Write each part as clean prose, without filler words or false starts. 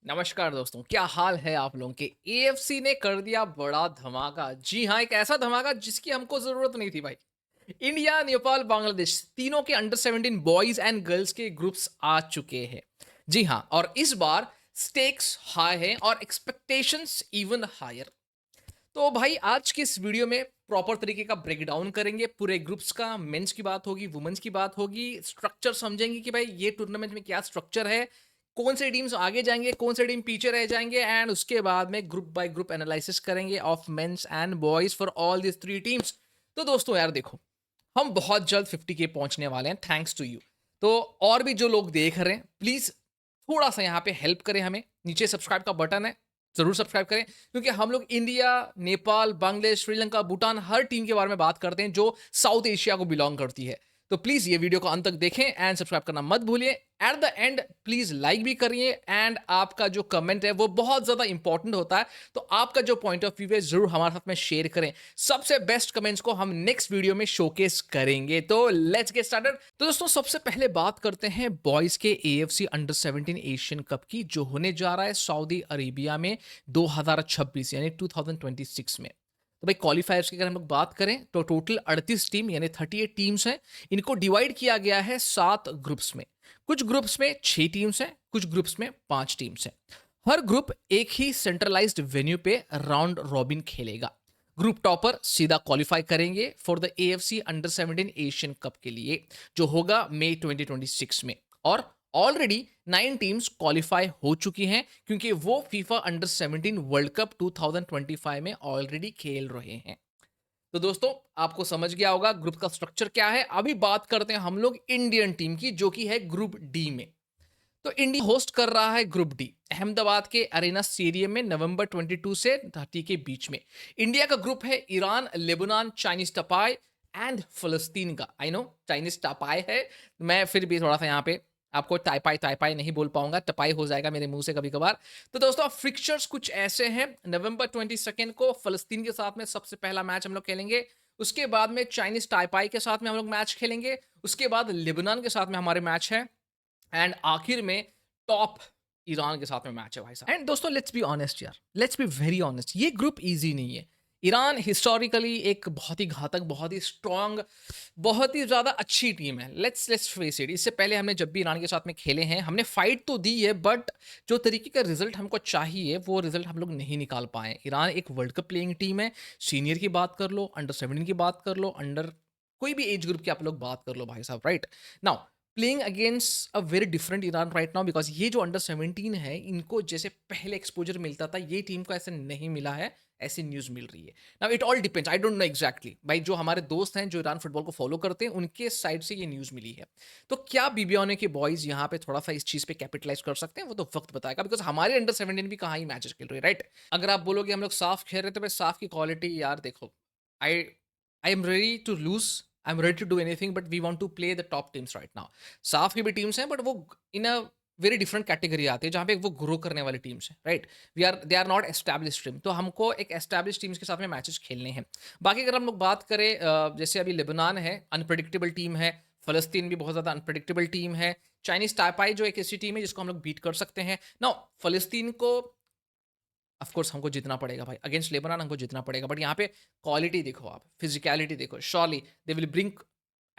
नमस्कार दोस्तों, क्या हाल है आप लोगों के? एएफसी ने कर दिया बड़ा धमाका। जी हाँ, एक ऐसा धमाका जिसकी हमको ज़रूरत नहीं थी भाई। इंडिया, नेपाल, बांग्लादेश तीनों के अंडर 17 बॉयज़ एंड गर्ल्स के ग्रुप्स आ चुके हैं। जी हाँ, और इस बार स्टेक्स हाई हैं और एक्सपेक्टेशंस इवन हायर। तो भाई आज की इस वीडियो में प्रॉपर तरीके का ब्रेकडाउन करेंगे पूरे ग्रुप्स का। मेंस की बात होगी, वुमेन्स की बात होगी, स्ट्रक्चर समझेंगे कि भाई ये टूर्नामेंट में क्या स्ट्रक्चर है, कौन से टीम्स आगे जाएंगे, कौन से टीम पीछे रह जाएंगे, एंड उसके बाद में ग्रुप बाय ग्रुप एनालिसिस करेंगे of men's and boys for all this three teams. तो दोस्तों यार देखो, हम बहुत जल्द 50K पहुंचने वाले हैं, थैंक्स टू यू। तो और भी जो लोग देख रहे हैं, प्लीज थोड़ा सा यहाँ पे हेल्प करें हमें। नीचे सब्सक्राइब का बटन है, जरूर सब्सक्राइब करें, क्योंकि हम लोग इंडिया, नेपाल, बांग्लादेश, श्रीलंका, भूटान हर टीम के बारे में बात करते हैं जो साउथ एशिया को बिलोंग करती है। तो प्लीज ये वीडियो को अंत तक देखें एंड सब्सक्राइब करना मत भूलिए। At the end please like भी करिए, एंड आपका जो कमेंट है वो बहुत ज्यादा इंपॉर्टेंट होता है। तो आपका जो पॉइंट ऑफ व्यू है जरूर हमारे साथ में शेयर करें। सबसे बेस्ट कमेंट्स को हम नेक्स्ट वीडियो में शोकेस करेंगे। तो लेट्स गेट स्टार्टेड। तो दोस्तों सबसे पहले बात करते हैं बॉयज के एएफसी अंडर 17 एशियन कप की, जो होने जा रहा है सऊदी अरेबिया में 2026 यानी 2026 में। तो भाई क्वालिफायर्स की अगर हम लोग बात करें तो टोटल 38 टीम यानी 38 टीम्स हैं। इनको डिवाइड किया गया है 7 ग्रुप्स में। कुछ ग्रुप्स में 6 टीम्स हैं, कुछ ग्रुप्स में 5 टीम्स हैं। हर ग्रुप एक ही सेंट्रलाइज्ड वेन्यू पे राउंड रॉबिन खेलेगा। ग्रुप टॉपर सीधा क्वालिफाई करेंगे for the AFC under 17 Asian cup के लिए, जो होगा मई 2026 में। और ऑलरेडी 9 टीम्स क्वालिफाई हो चुकी हैं, क्योंकि वो फीफा अंडर 17 वर्ल्ड कप 2025 में ऑलरेडी खेल रहे हैं। तो दोस्तों आपको समझ गया होगा ग्रुप का स्ट्रक्चर क्या है। अभी बात करते हैं हम लोग इंडियन टीम की, जो कि है ग्रुप डी में। तो इंडिया होस्ट कर रहा है ग्रुप डी अहमदाबाद के अरेना स्टेडियम में नवंबर 22 से 30 के बीच में। इंडिया का ग्रुप है ईरान, लेबनान, चाइनीज टपाई एंड फलस्तीन का। आई नो चाइनीज टपाई है, मैं फिर भी थोड़ा सा यहाँ पे आपको टाइपाई टाइपाई नहीं बोल पाऊंगा, टपाई हो जाएगा मेरे मुंह से कभी कभार। तो दोस्तों फिक्चर्स कुछ ऐसे हैं। नवंबर 22 को फलस्तीन के साथ में सबसे पहला मैच हम लोग खेलेंगे। उसके बाद में चाइनीज टाइपाई के साथ में हम लोग मैच खेलेंगे। उसके बाद लेबनान के साथ में हमारे मैच है, एंड आखिर में टॉप ईरान के साथ में मैच है भाई साहब। एंड दोस्तों लेट्स बी ऑनेस्ट यार, लेट्स बी वेरी ऑनेस्ट, ये ग्रुप इजी नहीं है। ईरान हिस्टोरिकली एक बहुत ही घातक, बहुत ही स्ट्रांग, बहुत ही ज़्यादा अच्छी टीम है। Let's face it. इससे पहले हमने जब भी ईरान के साथ में खेले हैं, हमने फाइट तो दी है, बट जो तरीके का रिजल्ट हमको चाहिए वो रिजल्ट हम लोग नहीं निकाल पाए। ईरान एक वर्ल्ड कप प्लेइंग टीम है। सीनियर की बात कर लो, अंडर 17 की बात कर लो, अंडर कोई भी एज ग्रुप की आप लोग बात कर लो भाई साहब, right now playing against a very different Iran right now, because ये जो अंडर 17 है, इनको जैसे पहले एक्सपोजर मिलता था, ये टीम को ऐसे नहीं मिला है, ऐसी न्यूज मिल रही है। Now it all depends, I don't know exactly भाई, जो हमारे दोस्त हैं जो ईरान फुटबॉल को फॉलो करते हैं, उनके साइड से ये न्यूज मिली है। तो क्या बीबीओने के बॉयज यहाँ पे थोड़ा सा इस चीज पे कैपिटलाइज कर सकते हैं, वो तो वक्त बताएगा, बिकॉज हमारे अंडर 17 भी कहाँ ही मैचेस खेल रहे हैं, राइट। अगर आप बोलोगे हम लोग साफ खेल रहे थे, तो भाई साफ की क्वालिटी यार देखो, I I am ready to lose, I am ready to do anything, but we want to play the top teams right now. साफ की भी टीम्स हैं, बट वो in a very different category आती है, जहाँ पे वो ग्रो करने वाली टीम्स हैं, right. They are not establish team, तो हमको एक एस्टैब्लिश टीम्स के साथ में मैचेस खेलने हैं। बाकी अगर हम लोग बात करें, जैसे अभी लेबनान है, अनप्रडिक्टेबल टीम है। फलस्तीन भी बहुत ज़्यादा अनप्रडिक्टेबल टीम है। चाइनीज टाइपाई जो एक ऐसी टीम है जिसको हम लोग बीट कर सकते हैं। नो, फलस्तीन को ऑफ कोर्स हमको जीतना पड़ेगा भाई, अगेंस्ट लेबनान हमको जीतना पड़ेगा, बट यहाँ पे क्वालिटी देखो, आप फिजिकलिटी देखो, surely they will bring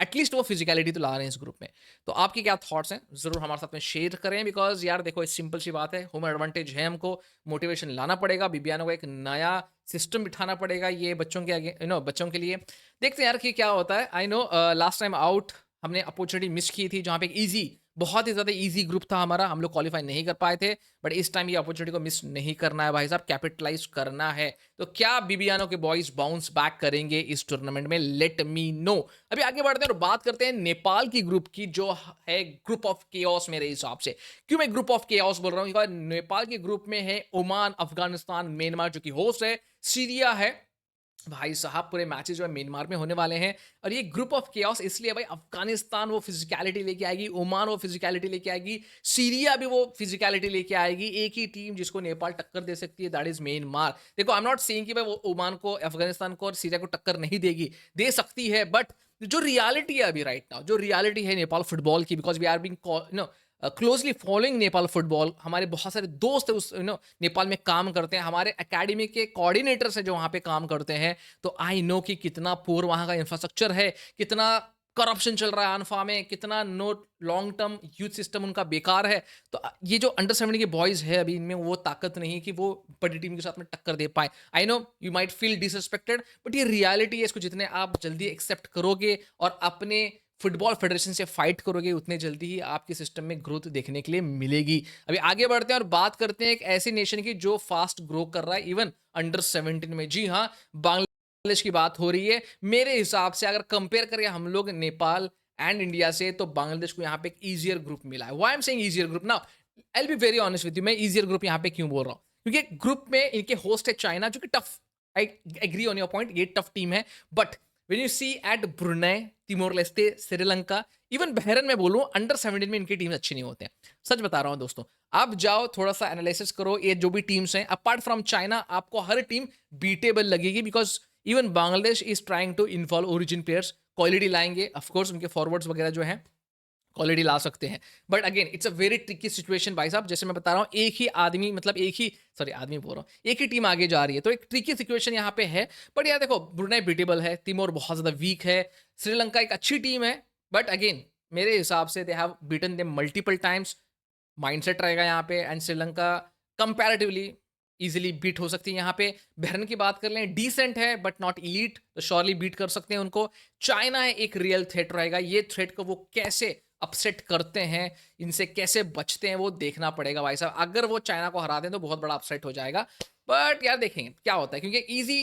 at least वो फिजिकलिटी तो ला रहे हैं इस ग्रुप में। तो आपके क्या थॉट्स हैं जरूर हमारे साथ में शेयर करें, बिकॉज यार देखो इस सिंपल सी बात है, होम एडवांटेज है, हमको मोटिवेशन लाना पड़ेगा, बीबीआनो को एक नया सिस्टम बिठाना पड़ेगा ये बच्चों के आगे, बच्चों के लिए। देखते हैं यार कि क्या होता है। I know last time out हमने अपॉर्चुनिटी मिस की थी, जहाँ पे ईजी, बहुत ही ज़्यादा ईजी ग्रुप था हमारा, हम लोग क्वालिफाई नहीं कर पाए थे। बट इस टाइम ये अपॉर्चुनिटी को मिस नहीं करना है भाई साहब, कैपिटलाइज करना है। तो क्या बीबीआनो के बॉयज बाउंस बैक करेंगे इस टूर्नामेंट में? Let me know. अभी आगे बढ़ते हैं और बात करते हैं नेपाल की ग्रुप की, जो है ग्रुप ऑफ केओस मेरे हिसाब से। क्यों मैं ग्रुप ऑफ केओस बोल रहा हूँ? क्योंकि नेपाल के ग्रुप में है ओमान, अफगानिस्तान, म्यांमार जो कि होस्ट है, सीरिया है भाई साहब। पूरे मैचेस जो है म्यांमार में होने वाले हैं। और ये ग्रुप ऑफ केओस इसलिए भाई, अफगानिस्तान वो फिजिकलिटी लेके आएगी, ओमान वो फिजिकलिटी लेके आएगी, सीरिया भी वो फिजिकलिटी लेके आएगी। एक ही टीम जिसको नेपाल टक्कर दे सकती है, दैट इज म्यांमार। देखो आई एम नॉट सेइंग कि भाई वो ओमान को, अफगानिस्तान को और सीरिया को टक्कर नहीं देगी, दे सकती है, बट जो रियलिटी है अभी राइट नाउ, जो रियलिटी है नेपाल फुटबॉल की, because we are being closely following Nepal football, हमारे बहुत सारे दोस्त उस नेपाल में काम करते हैं, हमारे एकेडमी के कोऑर्डिनेटर्स हैं जो वहाँ पे काम करते हैं, तो आई नो कि कितना पुअर वहाँ का इंफ्रास्ट्रक्चर है, कितना करप्शन चल रहा है अनफा में, कितना no long term youth system उनका बेकार है। तो ये जो अंडर 17 के बॉयज़ है अभी, इनमें वो ताकत नहीं है कि वो बड़ी टीम के साथ में टक्कर दे पाएँ। I know you might feel disrespected, but ये रियलिटी है, इसको जितने आप जल्दी एक्सेप्ट करोगे और अपने फुटबॉल फेडरेशन से फाइट करोगे, उतने जल्दी ही आपके सिस्टम में ग्रोथ देखने के लिए मिलेगी। अभी आगे बढ़ते हैं और बात करते हैं एक ऐसी नेशन की जो फास्ट ग्रो कर रहा है इवन अंडर 17 में। जी हाँ, बांग्लादेश की बात हो रही है। मेरे हिसाब से अगर कंपेयर करें हम लोग नेपाल एंड इंडिया से, तो बांग्लादेश को यहाँ पे एक ईजियर ग्रुप मिला है। Why I am saying easier group now, I will be very honest with you, मैं ईजियर ग्रुप यहाँ पे क्यों बोल रहा हूँ, क्योंकि ग्रुप में इनके होस्ट है चाइना, जो कि tough, I agree on your point, ये टफ टीम है। But when you see at Brunei, Timor Leste, Sri Lanka, even Bahrain में बोलूं, अंडर 17 में इनकी टीम अच्छी नहीं होते हैं। सच बता रहा हूं दोस्तों, आप जाओ थोड़ा सा एनालिसिस करो, ये जो भी टीम्स हैं अपार्ट फ्रॉम चाइना, आपको हर टीम बीटेबल लगेगी, because even Bangladesh is trying to involve origin players, quality लाएंगे, ऑफकोर्स उनके फॉरवर्ड्स वगैरह जो हैं क्वालिटी ला सकते हैं। But again it's a very tricky situation भाई साहब, जैसे मैं बता रहा हूँ, एक ही आदमी, मतलब एक ही, सॉरी आदमी बोल रहा हूँ, एक ही टीम आगे जा रही है, तो एक ट्रिकी सिचुएशन यहाँ पे है। बट यार देखो, ब्रुनेई बीटेबल है, तिमोर बहुत ज़्यादा वीक है, श्रीलंका एक अच्छी टीम है, बट अगेन मेरे हिसाब से they have beaten them multiple times, mindset रहेगा यहाँ पे, and Sri Lanka comparatively easily beat हो सकती है यहाँ पे। बहरन की बात कर लें, डिसेंट है बट नॉट इलीट, तो श्योरली बीट कर सकते हैं उनको। चाइना है एक रियल थ्रेट रहेगा, ये थ्रेट को वो कैसे अपसेट करते हैं, इनसे कैसे बचते हैं, वो देखना पड़ेगा भाई साहब। अगर वो चाइना को हरा दें तो बहुत बड़ा अपसेट हो जाएगा, बट यार देखेंगे क्या होता है, क्योंकि ईजी,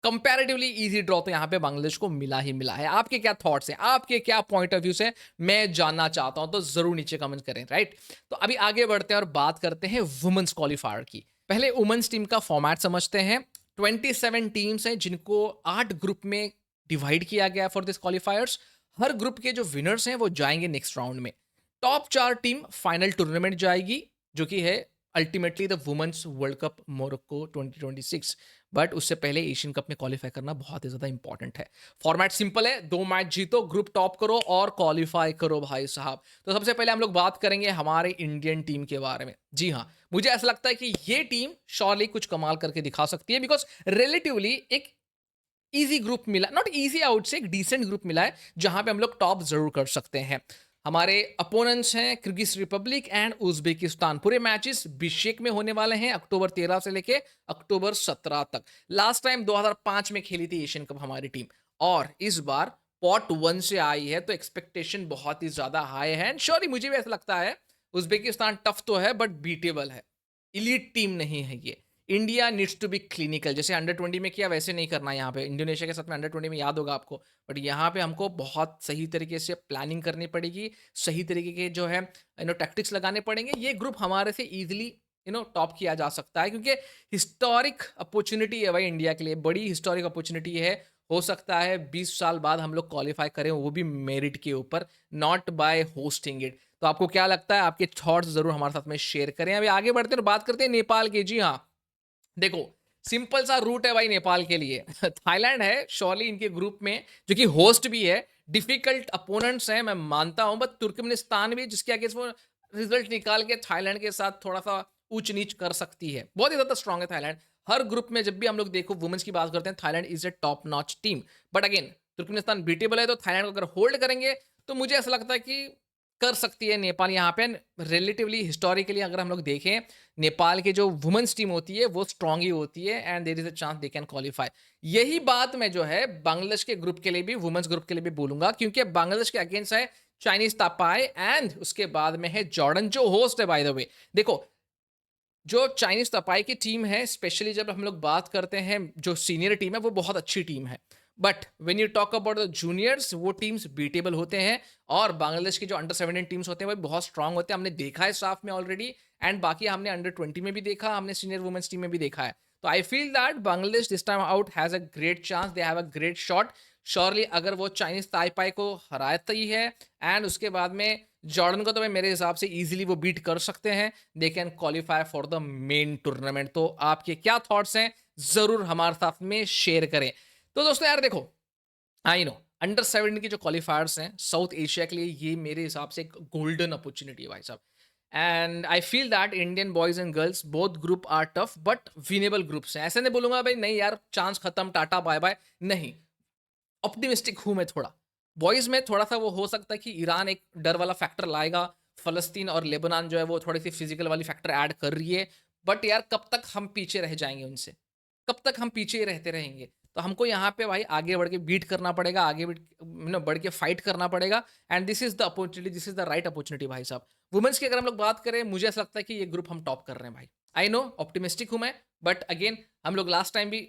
कंपैरेटिवली इजी ड्रॉ तो यहाँ पे बांग्लादेश को मिला ही मिला है। आपके क्या थॉट्स हैं, आपके क्या पॉइंट ऑफ व्यूज हैं, मैं जानना चाहता हूं, तो जरूर नीचे कमेंट करें, राइट। तो अभी आगे बढ़ते हैं और बात करते हैं वुमेन्स क्वालिफायर की। पहले वुमेन्स टीम का फॉर्मेट समझते हैं। 27 टीम्स हैं जिनको 8 ग्रुप में डिवाइड किया गया फॉर दिस क्वालिफायर्स। हर ग्रुप के जो विनर्स हैं वो जाएंगे नेक्स्ट राउंड में। टॉप 4 टीम फाइनल टूर्नामेंट जाएगी, जो कि है ultimately the women's world cup Morocco 2026। But उससे पहले एशियन कप में क्वालिफाई करना बहुत ही ज़्यादा इंपॉर्टेंट है। फॉर्मेट सिंपल है, 2 मैच जीतो, ग्रुप टॉप करो और क्वालिफाई करो भाई साहब। तो सबसे पहले हम लोग बात करेंगे हमारे इंडियन टीम के बारे में। जी हाँ, मुझे ऐसा लगता है कि ये टीम श्योरली कुछ कमाल करके दिखा सकती है, बिकॉज रिलेटिवली एक ईजी ग्रुप मिला, नॉट ईजी आउट से, एक डिसेंट ग्रुप मिला है जहां पे हम लोग टॉप जरूर कर सकते हैं। हमारे अपोनेंट्स हैं किर्गिज रिपब्लिक एंड उज्बेकिस्तान। पूरे मैचेस बिश्केक में होने वाले हैं अक्टूबर 13 से लेके अक्टूबर 17 तक। लास्ट टाइम 2005 में खेली थी एशियन कप हमारी टीम, और इस बार पॉट 1 से आई है, तो एक्सपेक्टेशन बहुत ही ज्यादा हाई है। एंड श्योरली मुझे भी ऐसा लगता है उज्बेकिस्तान टफ तो है बट बीटेबल है, इलीट टीम नहीं है ये। India needs to be clinical, जैसे अंडर 20 में किया वैसे नहीं करना यहाँ पे। इंडोनेशिया के साथ में अंडर 20 में याद होगा आपको, बट यहाँ पे हमको बहुत सही तरीके से प्लानिंग करनी पड़ेगी, सही तरीके के जो है टैक्टिक्स लगाने पड़ेंगे। ये ग्रुप हमारे से ईजिली टॉप किया जा सकता है, क्योंकि हिस्टोरिक अपॉर्चुनिटी है भाई इंडिया के लिए, बड़ी हिस्टोरिक अपॉर्चुनिटी है। हो सकता है 20 साल बाद हम लोग क्वालिफाई करें, वो भी मेरिट के ऊपर, नॉट बाय होस्टिंग इट। तो आपको क्या लगता है, आपके थॉट्स जरूर हमारे साथ में शेयर करें। अभी आगे बढ़ते हैं और बात करते हैं नेपाल की। जी हाँ, देखो सिंपल सा रूट है भाई नेपाल के लिए। थाईलैंड है श्योरली इनके ग्रुप में, जो कि होस्ट भी है। डिफिकल्ट अपोनेंट्स हैं मैं मानता हूं, बट तुर्कमेनिस्तान भी, जिसके आगे वो रिजल्ट निकाल के थाईलैंड के साथ थोड़ा सा ऊंच नीच कर सकती है। बहुत ही ज्यादा स्ट्रांग है थाईलैंड। हर ग्रुप में जब भी हम लोग देखो वुमेन्स की बात करते हैं, Thailand is a top notch team. But again Turkmenistan beatable है, तो थाईलैंड को अगर होल्ड करेंगे तो मुझे ऐसा लगता है कि कर सकती है नेपाल यहाँ पे। रिलेटिवली हिस्टोरिकली अगर हम लोग देखें, नेपाल की जो वुमेन्स टीम होती है वो स्ट्रांग ही होती है, and there is a chance they can qualify. यही बात मैं जो है बांग्लादेश के ग्रुप के लिए भी, वुमेन्स ग्रुप के लिए भी बोलूंगा, क्योंकि बांग्लादेश के अगेंस्ट है चाइनीज तापाई, एंड उसके बाद में है जॉर्डन जो होस्ट है बाय द वे। देखो जो चाइनीज तपाई की टीम है, स्पेशली जब हम लोग बात करते हैं, जो सीनियर टीम है वो बहुत अच्छी टीम है। But when you talk about the juniors, वो टीम्स बीटेबल होते हैं। और बांग्लादेश की जो अंडर 17 टीम्स होते हैं वो बहुत स्ट्रांग होते हैं, हमने देखा है साफ में ऑलरेडी। एंड बाकी हमने अंडर 20 में भी देखा, हमने सीनियर वुमेन्स टीम में भी देखा है। तो आई feel that Bangladesh this time out has a great chance, they have a great shot. Surely अगर वो चाइनीज ताइपाई को हराती है, एंड उसके बाद में जॉर्डन को, तो मेरे हिसाब से इजीली वो बीट कर सकते हैं, दे can qualify for the main tournament. तो आपके क्या थॉट्स हैं जरूर हमारे साथ में शेयर करें। तो दोस्तों यार देखो, आई नो अंडर 17 के जो क्वालिफायर्स हैं साउथ एशिया के लिए, ये मेरे हिसाब से एक गोल्डन अपॉर्चुनिटी है भाई साहब। And I feel that Indian boys and girls both group are tough but winnable groups हैं। ऐसे नहीं बोलूंगा भाई नहीं यार चांस खत्म टाटा बाय बाय, नहीं, ऑप्टिमिस्टिक हूं मैं थोड़ा। बॉयज में थोड़ा सा वो हो सकता है कि ईरान एक डर वाला फैक्टर लाएगा, फलस्तीन और लेबनान जो है वो थोड़ी सी फिजिकल वाली फैक्टर ऐड कर रही है, बट यार कब तक हम पीछे रह जाएंगे उनसे, कब तक हम पीछे ही रहते रहेंगे। तो हमको यहाँ पे भाई आगे बढ़ के बीट करना पड़ेगा, आगे बढ़ के फाइट करना पड़ेगा। And this is the opportunity, this is the right opportunity भाई साहब। वुमेन्स की अगर हम लोग बात करें, मुझे ऐसा लगता है कि ये ग्रुप हम टॉप कर रहे हैं भाई। आई नो ऑप्टिमिस्टिक हूं मैं, बट अगेन हम लोग लास्ट टाइम भी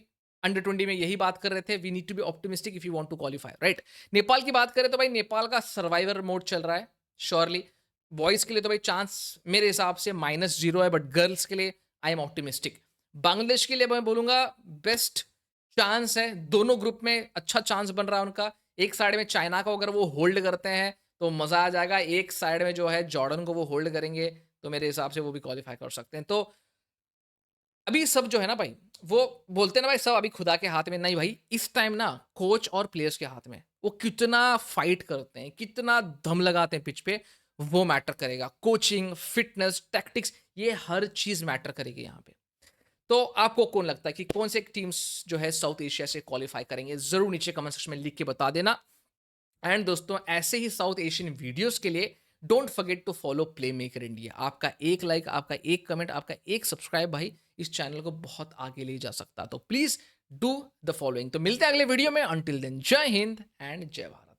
अंडर 20 में यही बात कर रहे थे, we need to be optimistic if you want to qualify, right. Nepal की बात करें तो भाई नेपाल का सर्वाइवर मोड चल रहा है श्योरली। बॉयज के लिए तो भाई चांस मेरे हिसाब से -0 है, बट गर्ल्स के लिए आई एम ऑप्टिमिस्टिक। बांग्लादेश के लिए मैं बोलूंगा बेस्ट चांस है, दोनों ग्रुप में अच्छा चांस बन रहा है उनका। एक साइड में चाइना को अगर वो होल्ड करते हैं तो मजा आ जाएगा, एक साइड में जो है जॉर्डन को वो होल्ड करेंगे तो मेरे हिसाब से वो भी क्वालिफाई कर सकते हैं। तो अभी सब जो है ना भाई, वो बोलते हैं ना भाई सब अभी खुदा के हाथ में, नहीं भाई इस टाइम ना कोच और प्लेयर्स के हाथ में। वो कितना फाइट करते हैं, कितना दम लगाते हैं पिच पे, वो मैटर करेगा। कोचिंग, फिटनेस, टैक्टिक्स, ये हर चीज मैटर करेगी यहाँ पे। तो आपको कौन लगता है कि कौन से टीम्स जो है साउथ एशिया से क्वालिफाई करेंगे, जरूर नीचे कमेंट सेक्शन में लिख के बता देना। एंड दोस्तों ऐसे ही साउथ एशियन वीडियोस के लिए don't forget to follow play maker India. आपका एक लाइक, आपका एक कमेंट, आपका एक सब्सक्राइब भाई इस चैनल को बहुत आगे ले जा सकता है। तो प्लीज डू द फॉलोइंग। तो मिलते हैं अगले वीडियो में, अंटिल देन जय हिंद एंड जय भारत।